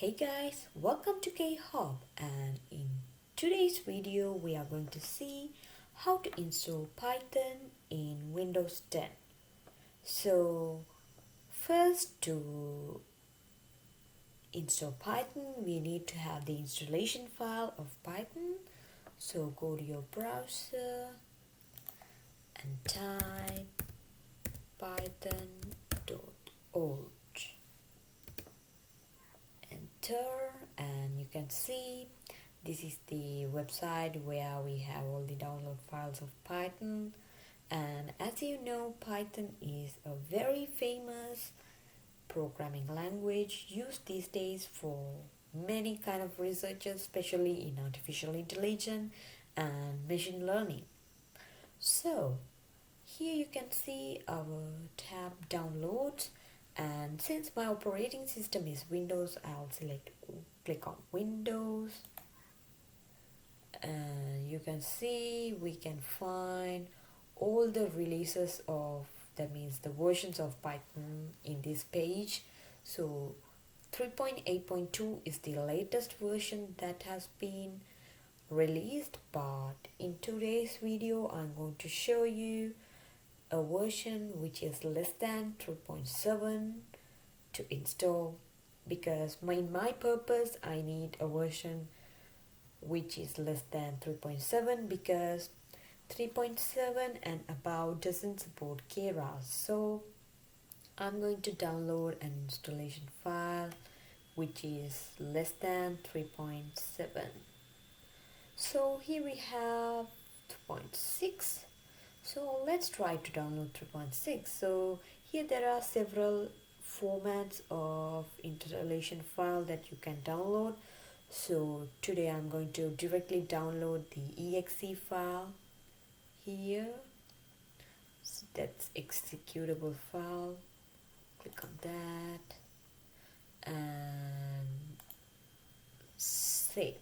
Hey guys, welcome to K-Hub, and in today's video we are going to see how to install Python in Windows 10. So first, to install Python we need to have the installation file of Python. So go to your browser and type python.org. Enter, and you can see this is the website where we have all the download files of Python. And as you know, Python is a very famous programming language used these days for many kind of researchers, especially in artificial intelligence and machine learning. So here you can see our tab downloads, and since my operating system is Windows, I'll click on Windows, and you can see we can find all the releases of, that means the versions of Python in this page. So 3.8.2 is the latest version that has been released, but in today's video I'm going to show you a version which is less than 3.7 to install, because in my purpose I need a version which is less than 3.7 because 3.7 and above doesn't support Keras. So I'm going to download an installation file which is less than 3.7. So here we have 2.6. So let's try to download 3.6. So here there are several formats of installation file that you can download. So today I'm going to directly download the exe file here. So that's executable file. Click on that and save.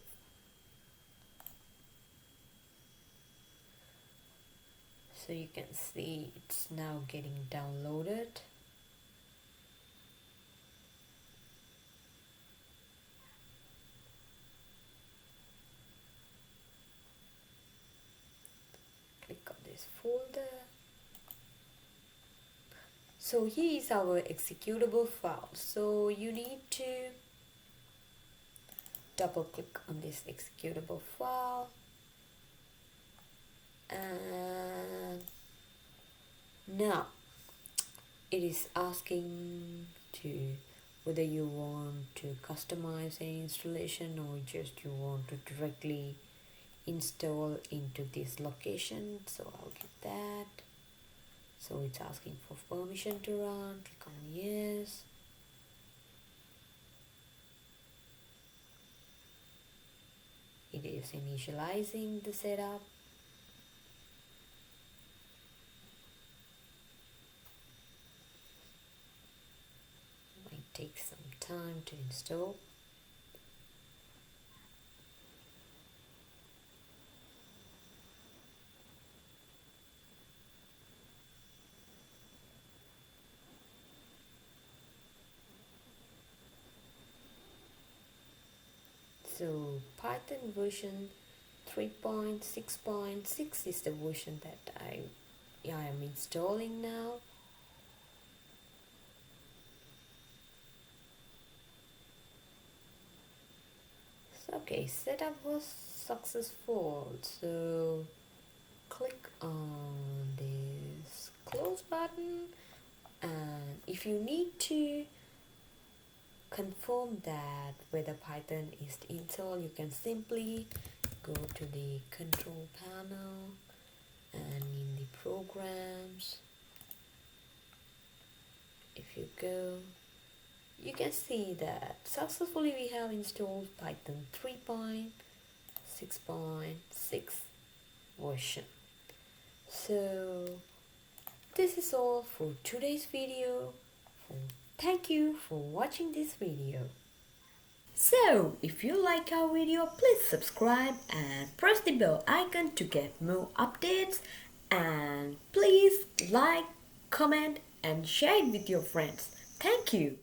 So you can see it's now getting downloaded. Click on this folder. So here is our executable file. So you need to double click on this executable file, and now it is asking to whether you want to customize an installation or just you want to directly install into this location. So I'll get that. So it's asking for permission to run. Click on yes. It is initializing the setup. Might take some time to install. So Python version 3.6.6 is the version that I am installing now. So, okay, setup was successful. So click on this close button, and if you need to confirm that whether Python is installed, you can simply go to the control panel and in the programs, if you go, you can see that successfully we have installed Python 3.6.6 version. So this is all for today's video. Thank you for watching this video. So, if you like our video, please subscribe and press the bell icon to get more updates. And please like, comment and share it with your friends. Thank you.